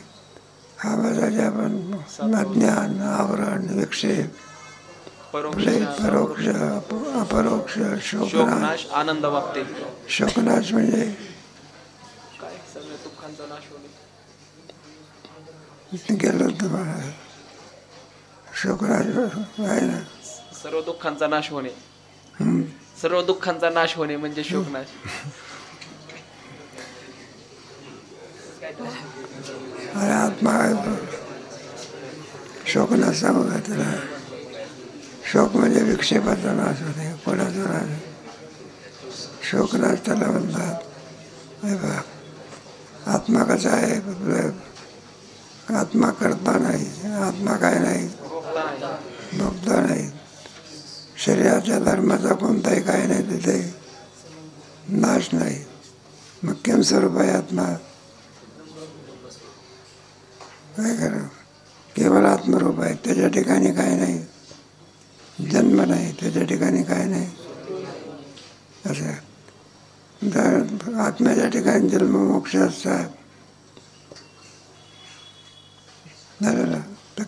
आभासाचे आपण अज्ञान, आवरण, विक्षेप, परोक्ष, अपरोक्ष, शोकनाश. आनंद वाटते. शोकनाश म्हणजे काय? सगळ्या दुःखांचा नाश होणे. गेलो तुम्हाला. शोकनाश आहे ना. सर्व दुःखांचा नाश होणे. सर्व दुःखांचा नाश होणे म्हणजे शोकनाश. अरे आत्मा शोकनाश सांगू का त्याला? शोक म्हणजे विक्षेपाचा नाश होते. कोणाचा नाश? शोकनाश त्याला म्हणतात. आत्मा कसा आहे? आत्मा करता नाही, आत्मा काय नाही, भोगता नाही. भोगता नाही. शरीराच्या धर्माचा कोणताही काय नाही, तिथे नाश नाही. मग किम स्वरूप आहे आत्मा? काय करा, केवळ आत्मरूप आहे. त्याच्या ठिकाणी काय नाही, जन्म नाही, त्याच्या ठिकाणी काय नाही. असं जर आत्म्याच्या ठिकाणी जन्म मोक्ष असतात झालं ना, तर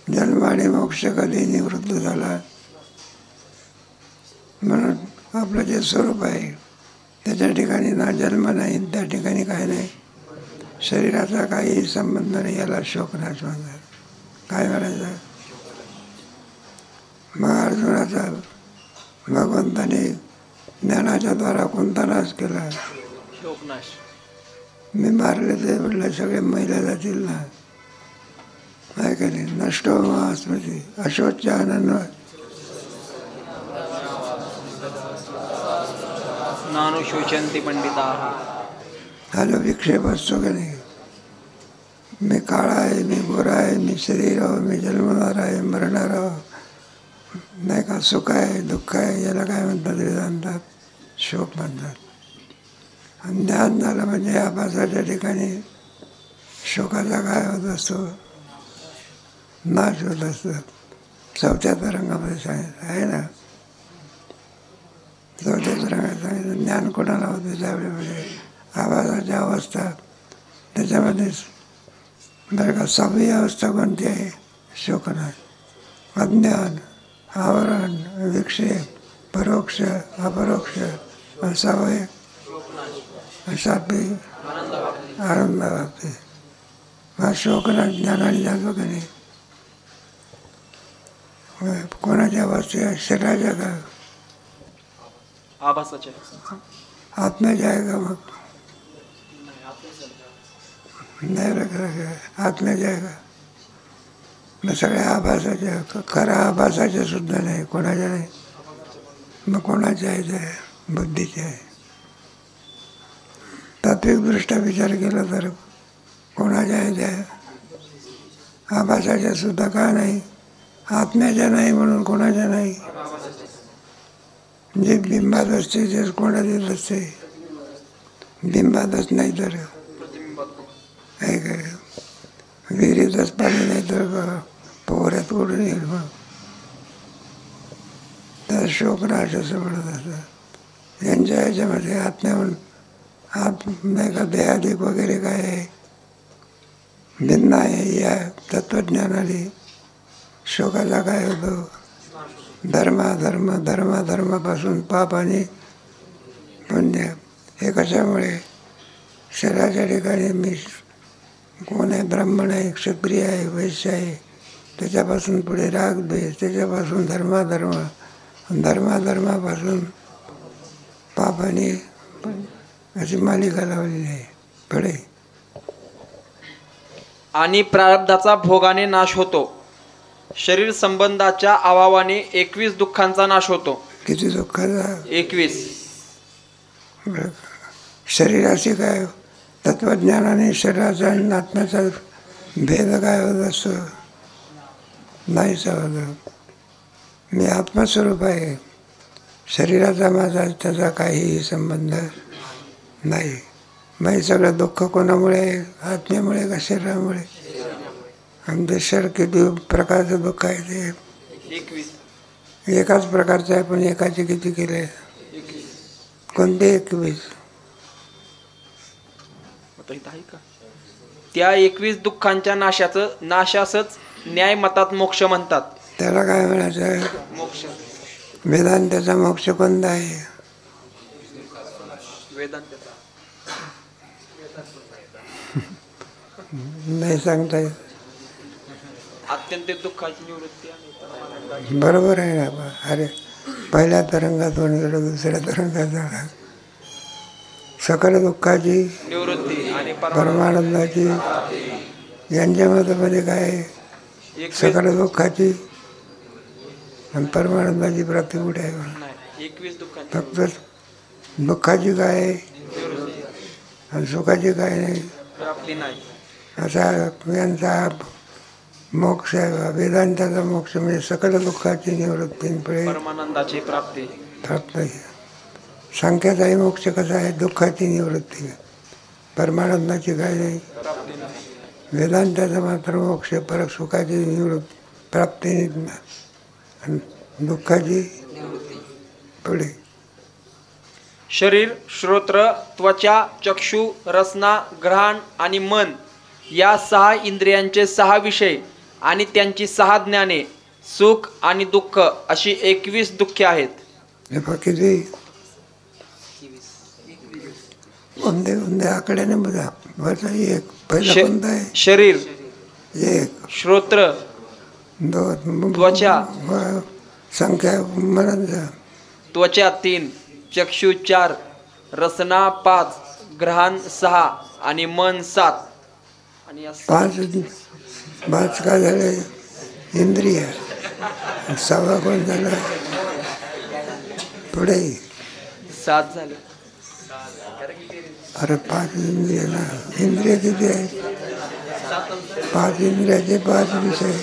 जन्म आणि मोक्ष कधी निवृत्त झाला. म्हणून आपलं जे स्वरूप आहे त्याच्या ठिकाणी ना जन्म नाही, त्या ठिकाणी काय नाही. शरीराचा काही संबंध नाही. याला शोकनाश म्हणतात. काय म्हणायचं? मग अर्जुनाचा भगवंताने ज्ञानाच्या द्वारा कोणता नाश केला? शोकनाश. मी मारले ते म्हटलं सगळे महिला जातील ना. काय केले? नष्ट स्मृती अशोच आनंद नानुशोचन्ति पंडिताः. हा जो विक्षेप असतो की नाही, मी काळा आहे, मी गोरा आहे, मी शरीर आहो, मी जन्मणार आहे, मरणार आहो, नाही का, सुख आहे, दुःख आहे, याला काय म्हणतात? वेदांतात शोक म्हणतात. आणि ज्ञान झालं म्हणजे आभासाच्या ठिकाणी शोकाचा काय होत असतो? नाश होत असतो. चौथ्या तरंगामध्ये सांगितलं आहे ना, चौथ्या तरंगात सांगितलं ज्ञान कोणाला होते त्यावेळेमध्ये आवाजाची अवस्था. त्याच्यामध्येच बरं का, सहावी अवस्था कोणती आहे? शोकनाश. अज्ञान, आवरण, विक्षेप, परोक्ष, अपरोक्ष, असावय असापी आनंद वाटते. हा शोकनाश ज्ञानाने जातो की नाही. कोणाच्या अवस्थेत? शरीराच्या का आभासाचे? आत्म्याच्या आहे का? मग नाही आत्म्याच्या आहे का? मग सगळ्या आभासाच्या, खऱ्या आभासाच्या सुद्धा नाही, कोणाच्या नाही. मग कोणाच्या आहे? ते बुद्धीचे आहे. तात्विकदृष्ट्या विचार केला तर कोणाच्या आहे? त्या आभासाच्या सुद्धा का नाही? आत्म्याच्या नाही म्हणून कोणाच्या नाही. जे बिंबात असते तेच कोणाचेच असते. बिंबातच नाही तर आहे काय? विहिरीतच पाणी नाही तर पोहऱ्यात कुठून येईल? मग तर शोकनाश असं म्हणत असतं. यांच्या ह्याच्यामध्ये आत्म्या नाही का, देहाधिक वगैरे काय आहे, भिन्न आहे. या तत्त्वज्ञानाने शोकाचा काय होतो? धर्माधर्म, धर्माधर्मापासून पाप आणि पुण्य. हे कशामुळे? शरीराच्या ठिकाणी मी कोण आहे? ब्राह्मण आहे, क्षत्रिय आहे, वैश्य आहे, त्याच्यापासून पुढे राग द्वेष, त्याच्यापासून धर्माधर्म, धर्माधर्मापासून पाप आणि अशी मालिका लावलेली आहे. पुढे आणि प्रारब्धाचा भोगाने नाश होतो. शरीर संबंधाच्या अभावाने 21 दुःखांचा नाश होतो. किती दुःखाचा? 21. शरीराशी काय तत्वज्ञानाने शरीराचा आणि आत्म्याचा भेद काय होत असतो? नाहीच होत. मी आत्मस्वरूप आहे. शरीराचा माझा त्याचा काहीही संबंध नाही. मग सगळं दुःख कोणामुळे? आत्म्यामुळे का शरीरामुळे? आमचं शरीर किती प्रकारचं दुःख आहे ते 21. एकाच प्रकारचं आहे, पण एकाचे किती केले? कोणते 21? त्या 21 दुःखांच्या नाशासच न्यायमतात मोक्ष म्हणतात. त्याला काय म्हणायचं? मोक्ष. वेदांताचा मोक्ष कोणता आहे? वेदांताचा नाही सांगता येत. अत्यंत दुःखाची निवृत्ती. बरोबर आहे ना. अरे पहिल्या तरंगातून गेलो दुसऱ्या तरंगात झाला. सकल दुःखाची निवृत्ती आणि परमानंदाची. यांच्या मतामध्ये काय आहे? सकल दुःखाची आणि परमानंदाची प्राप्ती कुठे आहे? 21 दुःखांची फक्त दुःखाची काय आहे आणि सुखाची काय नाही. प्राप्ती नाही. असा यांचा मोक्ष आहे. वेदांताचा मोक्ष म्हणजे सकल दुःखाची निवृत्ती परमानंदाची प्राप्ती. प्राप्त आहे. सांख्याचाही मोक्ष कसा आहे? दुःखाची निवृत्ती. परमानंदाची काय नाही. प्राप्ती नाही. वेदांताचा मात्र मोक्ष परत सुखाची निवृत्ती प्राप्ती आणि दुःखाची पुढे. शरीर, श्रोत्र, त्वचा, चक्षु, रसना, घ्राण आणि मन या 6 इंद्रियांचे 6 विषय आणि त्यांची 6 ज्ञाने, सुख आणि दुःख अशी 21 दुःखे आहेत. हे किती उंदे आकड्याने बघा. एक पहिला कोणता आहे? शरीर, एक. श्रोत्र, त्वचा, संख्या म्हणत जा. त्वचा 3, चक्षु 4, रसना 5, घ्राण 6 आणि मन 7. आणि 5 काय झाले? इंद्रिय. 6 कोण झाला? पुढे 7 झाले. अरे 5 इंद्रिय ना. इंद्रिय किती आहे? 5 इंद्रियाचे 5 विषय.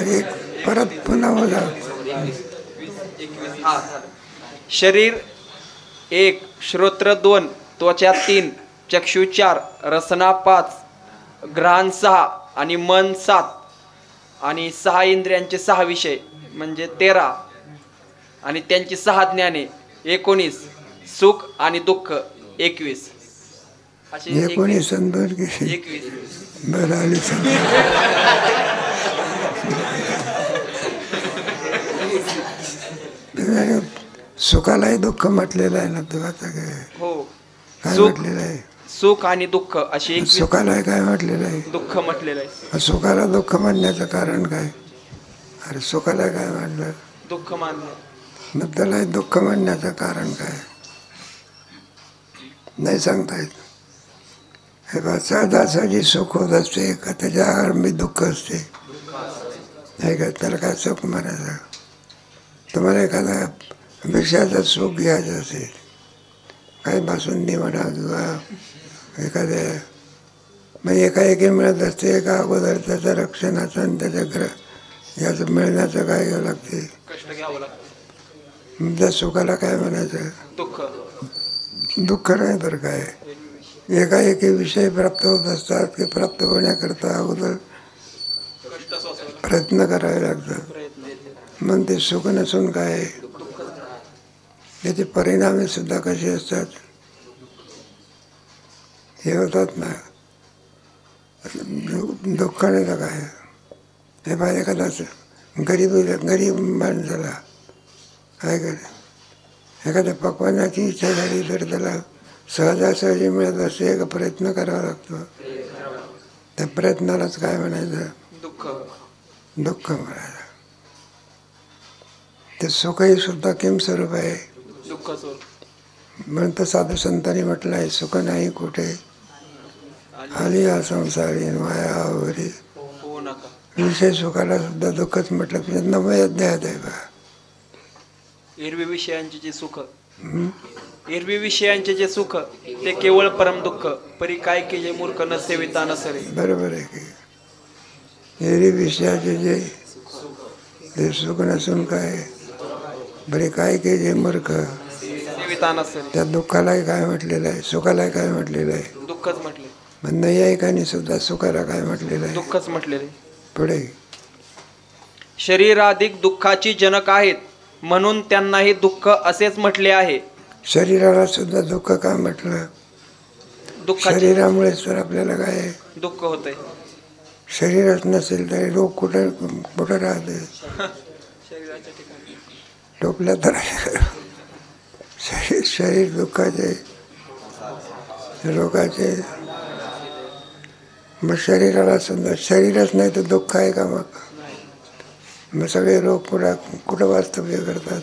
एक परत पुन्हा बघा. शरीर 1, श्रोत्र 2, त्वचा 3, चक्षु 4, रसना 5, घ्राण 6 आणि मन 7 आणि 6 इंद्रियांचे 6 विषय म्हणजे 13 आणि त्यांची 6 ज्ञाने 19, सुख आणि दुःख 21. असे 19 बरं आली. सुखालाही दुःख म्हटलेलं आहे ना तुला? हो. काय म्हटलेलं आहे? सुख आणि दुःख अशी. सुखाला काय म्हटलेलं आहे? दुःख म्हटलेलं आहे. सुखाला दुःख म्हणण्याचं कारण काय? अरे सुखाला काय म्हटलं? दुःख मानलं. मग त्याला दुःख म्हणण्याचं कारण काय? नाही सांगता येत. हे बा सहजासहजी सुख होत असते का त्याच्या आरंभी दुःख असते? नाही का? त्याला काय सुख म्हणायचं? तुम्हाला एखादा विषयाचं सुख घ्यायचं असेल, काही बासुंदी म्हणा किंवा एखाद्या म्हणजे एकाएकी मिळत असते. एका अगोदर त्याचं रक्षणाचं आणि त्याच्या याचं मिळण्याचं काय घ्यावं लागते? कष्ट घ्यावं लागतं. त्या सुखाला काय म्हणायचं? दुःख. दुःख नाही तर काय? एकाएकी विषय प्राप्त होत असतात की प्राप्त होण्याकरता अगोदर प्रयत्न करावे लागतात. मग ते सुख नसून काय? त्याचे परिणामी सुद्धा कसे असतात हे होतात ना. दुःखाने तर काय? हे पाहिजे एखादाच गरीब माणसाला काय करे? एखाद्या पकवानाची इच्छा झाली तर त्याला सहजासहजी मिळत असते का प्रयत्न करावा लागतो? त्या प्रयत्नालाच काय म्हणायचं? दुःख. दुःख म्हणायचं. ते सुखही सुद्धा किम स्वरूप आहे? दुःख स्वरूप. म्हणून तर साधू संतांनी म्हटलं आहे सुख नाही कुठे आली या संसारी माया आवरी. होऊ नका. विषय सुखाला सुद्धा दुःखच म्हटलं. म्हणजे 9व्या अध्यायात आहे बा. एरवी विषयांचे जे सुख, एरवी विषयांचे जे सुख ते केवळ परम दुःख. परी काय की जे मूर्ख न सेविता नसरे. बरोबर आहे की एरवी विषयाचे जे ते सुख नसून काय? बरे काय की जे मूर्ख सेविता नसरे. त्या दुःखालाही काय म्हटलेलं आहे? सुखालाही काय म्हटलेलं आहे? दुःखच म्हटले. नैयायिकांनी सुद्धा सुखाला काय म्हटलेलं आहे? दुःखच म्हटलेले. पुढे शरीराधिक दुःखाची जनक आहेत म्हणून त्यांनाही दुःख असेच म्हटले आहे. शरीराला सुद्धा दुःख का म्हटलं? शरीरामुळेच तर आपल्याला काय दुःख होतंय. शरीरच नसेल तरी रोग कुठं कुठं राहते? शरीराच्या ठिकाणी. टोपल्या तर शरीर दुःखाचे रोगाचे. मग शरीराला सुद्धा शरीरच नाही तर दुःख आहे का? मग सगळे रोग कुठं वास्तव्य करतात?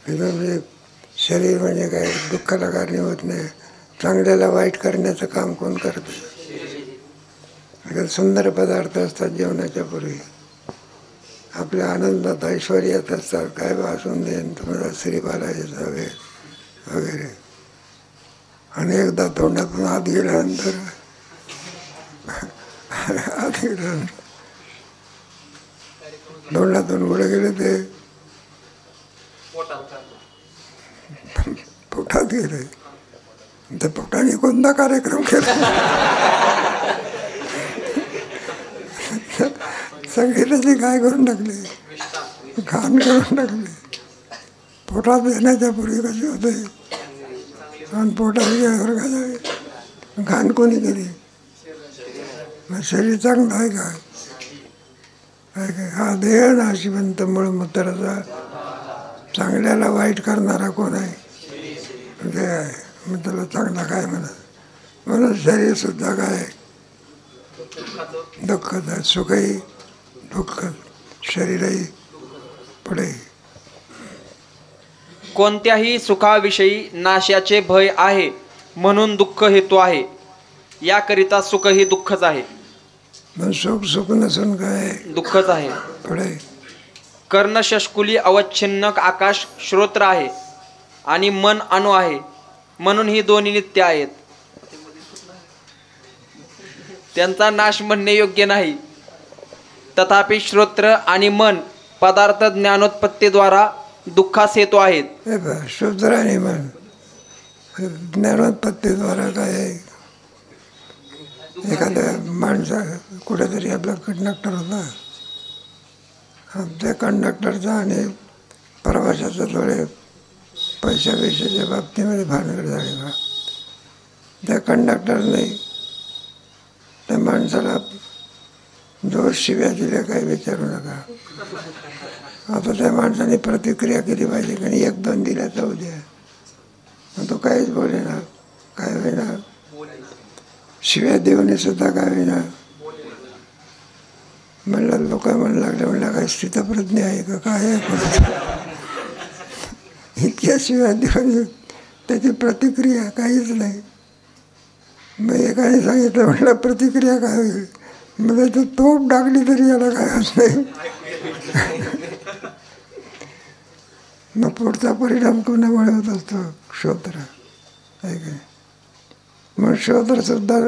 म्हणजे शरीर म्हणजे काय? दुःखाला कारणीभूत नाही. चांगल्याला वाईट करण्याचं काम कोण करतं? अगदी सुंदर पदार्थ असतात जेवणाच्या पूर्वी, आपल्या आनंदात ऐश्वर्यात असतात, काय वाचून देईन तुम्हाला श्रीबालाजीचा वेळ वगैरे. आणि एकदा तोंडातून आत गेल्यानंतर तोंडातून पुढे गेले ते पोटात गेले. त्या पोटाने कोणता कार्यक्रम केला? संगीताची काय करून टाकली, घाण करून टाकली. पोटात येण्याच्या पूर्वी कशी होते आणि पोटात गेल्यावर काय घाण कोणी केली? मग शरीर चांगलं आहे काय? हा देह नाशिवंत मूळमूत्राचा, चांगल्याला वाईट करणारा कोण आहे? देह आहे. मग त्याला चांगला काय म्हणत? म्हणून शरीर सुद्धा काय दुःखद आहे. सुखही दुःख, शरीरही पुढे. कोणत्याही सुखाविषयी नाशाचे भय आहे म्हणून दुःख हेतू आहे. याकरिता सुखही दुःखच आहे. मग सुख सुख नसून काय दुःखच आहे. पुढे कर्णशष्कुली अवच्छिन्न आकाश श्रोत्र आहे आणि मन अणु आहे, म्हणून ही दोन्ही नित्य आहेत. त्यांचा नाश म्हणणे योग्य नाही. तथापि श्रोत्र आणि मन पदार्थ ज्ञानोत्पत्तीद्वारा दुःखास हेतू आहेत. श्रोत्र आणि मन ज्ञानोत्पत्तीद्वारा काय आहे? एखाद्या माणसा कुठेतरी आपला कंडक्टर होता, त्या कंडक्टरचा आणि प्रवाशाचा थोडे पैशाच्या बाबतीमध्ये भानगड झाले का? त्या कंडक्टरने त्या माणसाला जोर शिव्या दिल्या, काही विचारू नका. आता त्या माणसाने प्रतिक्रिया केली पाहिजे, कारण एक दोन दिल्या जाऊ द्या. तो काहीच बोलेना, काय होईना, शिव्या देऊन सुद्धा काय होईना. म्हणलं लोक म्हणू लागले, म्हणलं काय स्थितप्रज्ञ आहे का काय आहे? इतक्या शिव्या देऊन त्याची प्रतिक्रिया काहीच नाही. मग एकाने सांगितलं, म्हटलं प्रतिक्रिया काय होईल? म्हणजे तू तोप टाकली तरी याला काय होत नाही. मग पुढचा परिणाम कोणामुळे होत असतो? श्रोत्र आहे काय? मग श्रोत्र सुद्धा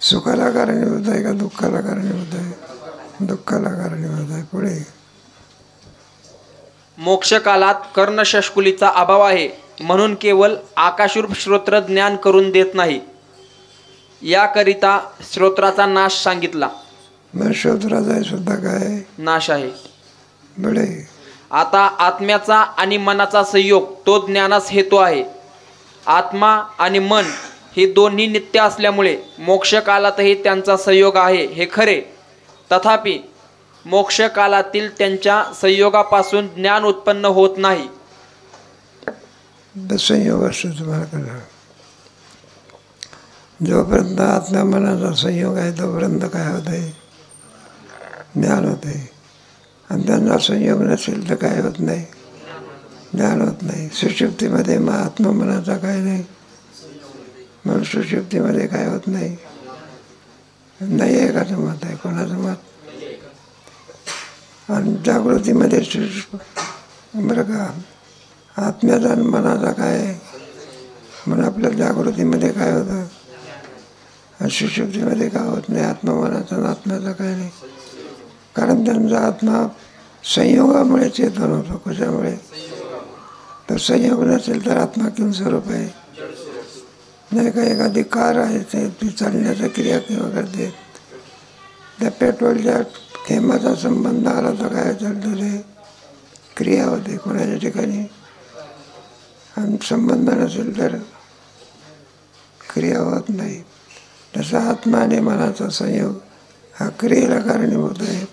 सुखाला कारणीभूत आहे का दुःखाला कारणीभूत आहे? दुःखाला कारणीभूत आहे. पुढे मोक्षकालात कर्णशष्कुलीचा अभाव आहे म्हणून केवळ आकाशरूप श्रोत्र ज्ञान करून देत नाही. याकरिता श्रोत्राचा नाश सांगितला. मग श्रोत्राचा सुद्धा काय नाश आहे. पुढे आता आत्म्याचा आणि मनाचा संयोग तो ज्ञानास हेतू आहे. आत्मा आणि मन हे दोन्ही नित्य असल्यामुळे मोक्षकालातही त्यांचा संयोग आहे हे खरे. तथापि मोक्षकालातील त्यांच्या संयोगापासून ज्ञान उत्पन्न होत नाही. संयोग असतो तुम्हाला कळलं. जोपर्यंत आत्म्या मनाचा संयोग आहे तोपर्यंत काय होत आहे? ज्ञान होत आहे. आणि त्यांचा संयोग नसेल तर काय होत नाही? ज्ञान होत नाही. सुषुप्तीमध्ये मग आत्ममनाचा काय नाही, म्हणून सुषुप्तीमध्ये काय होत नाही. नाही एकाचं मत आहे, कोणाचं मत? आणि जागृतीमध्ये बरं का, आत्म्याचा आणि मनाचा काय आहे? म्हणून आपल्या जागृतीमध्ये काय होतं आणि सुषुप्तीमध्ये काय होत नाही. आत्ममनाचा आणि आत्म्याचा काय नाही, कारण त्यांचा आत्मा संयोगामुळे चेतन होतो. कशामुळे? तर संयोग नसेल तर आत्मा किंवा स्वरूप आहे नाही का. एखादी कार आहे ते ती चालण्याच्या क्रिया किंवा करते, त्या पेट्रोलच्या थेंबाचा संबंध आला तर काय चालतं, ते क्रिया होते कोणाच्या ठिकाणी. आणि संबंध नसेल तर क्रिया होत नाही. तसा आत्मा आणि मनाचा संयोग हा क्रियेला कारणीभूत आहे.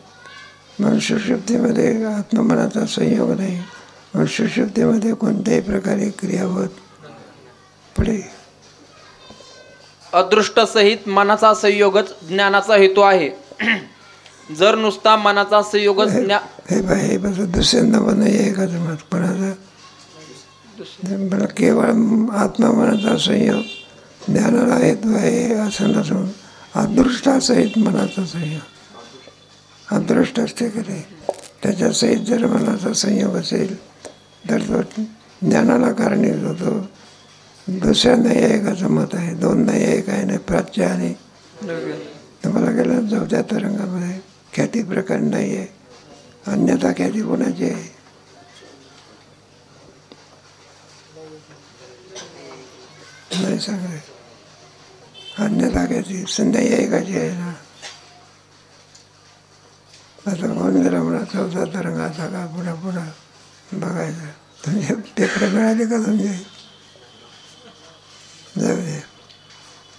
म्हणून सुषुप्तीमध्ये आत्ममनाचा संयोग नाही, म्हणून सुषुप्तीमध्ये कोणत्याही प्रकारे क्रिया होत. पुढे अदृष्टसहित मनाचा संयोगच ज्ञानाचा हेतू आहे. जर नुसता मनाचा संयोगच हे बाई बस दुसऱ्यांदा पण नाही एकाच मत कोणाचा. मला केवळ आत्मा मनाचा संयोग ज्ञानाला हेतू आहे असं नसून अदृष्टासहित मनाचा संयोग. अदृष्ट असते की नाही, त्याच्यासहित जर मनाचा संयोग असेल तर तो ज्ञानाला कारणीभूत होतो. दुसऱ्या नैयायिकाचं मत आहे, 2 नैयायिक आहे ना, प्राच्य आणि तुम्हाला गेलं 4थ्या तरंगामध्ये ख्याती प्रकार नाही आहे. अन्यथा ख्याती कोणाची आहे? नाही सांगते. अन्यथा ख्याती नैयायिकाची आहे ना. आता कोण जरा म्हणा 4था तरंगाचा का पुन्हा पुन्हा बघायचं. तुमचे पेपर मिळाले का तुमचे? जाऊ दे,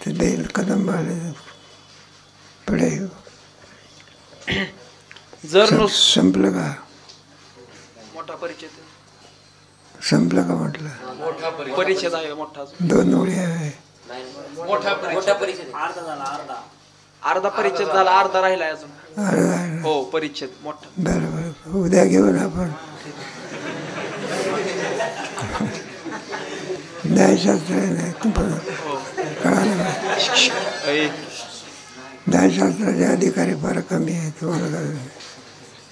ते देईल कदम आले पुढे. जर संपलं का? मोठा परिचय संपलं का म्हटलं? परिचय आहे मोठा. 2 ओळी आहे. मोठा परिचय अर्धा परिचय झाला, अर्धा राहिला अजून. हो, परिचय मोठा. बरोबर, उद्या घेऊन आपण न्यायशास्त्र नाही कळालं. न्यायशास्त्राचे अधिकारी फार कमी आहे. तुम्हाला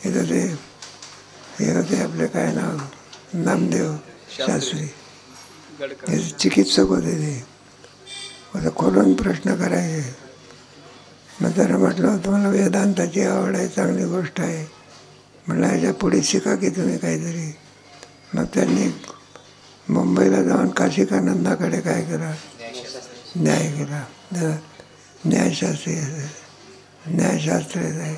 इथं ते हे होते आपले काय नाव, नामदेव शास्त्री, हे चिकित्सक होते. ते आता खोलून प्रश्न करायचे. मग त्याला म्हटलं तुम्हाला वेदांताची आवड आहे, चांगली गोष्ट आहे, म्हटलं ह्याच्या पुढे शिका की तुम्ही काहीतरी. मग त्यांनी मुंबईला जाऊन काशिकानंदाकडे काय करा, न्याय केला. न्यायशास्त्री न्यायशास्त्र आहे.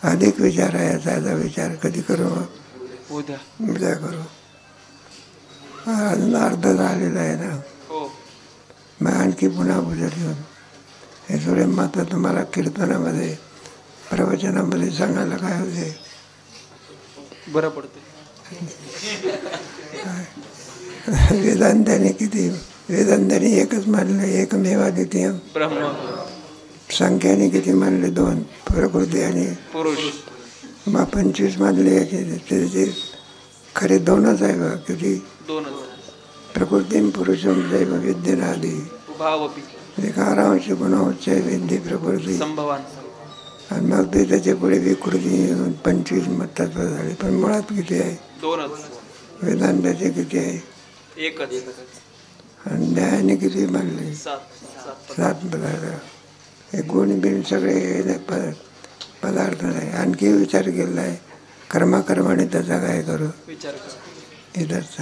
अधिक विचार आहे याचा विचार कधी करू? उद्या करू. अजून अर्ध झालेलं आहे ना. मग आणखी पुन्हा उद्या घेऊन हे थोडे मात्र तुम्हाला कीर्तनामध्ये प्रवचनामध्ये सांगायला काय होते बरं पडते. वेदांताने किती, वेदांताने एकच मानले, एकमेवाद्वितीय ब्रह्म. संख्याने किती मानले? 2, प्रकृती आणि पुरुष. मग 25 मानले. त्याचे खरे 2च आहे बा. किती? 2च. प्रकृती पुरुषम दैव विद्येनादी भावपी विकारांश गुणांश विद्ये प्रकृती संभवान. आणि मग ते त्याच्या पुढे विकृती 25 तत्व झाले. पण मुळात किती आहे? 2च. वेदांताचे किती आहे? 1च. आणि न्यायाने किती मानले? 7 पदार्थ. हे गुण बिन सगळे पदार्थ नाही. आणखी विचार केला आहे कर्माकर्माने त्याचा काय करू विचार इथंच.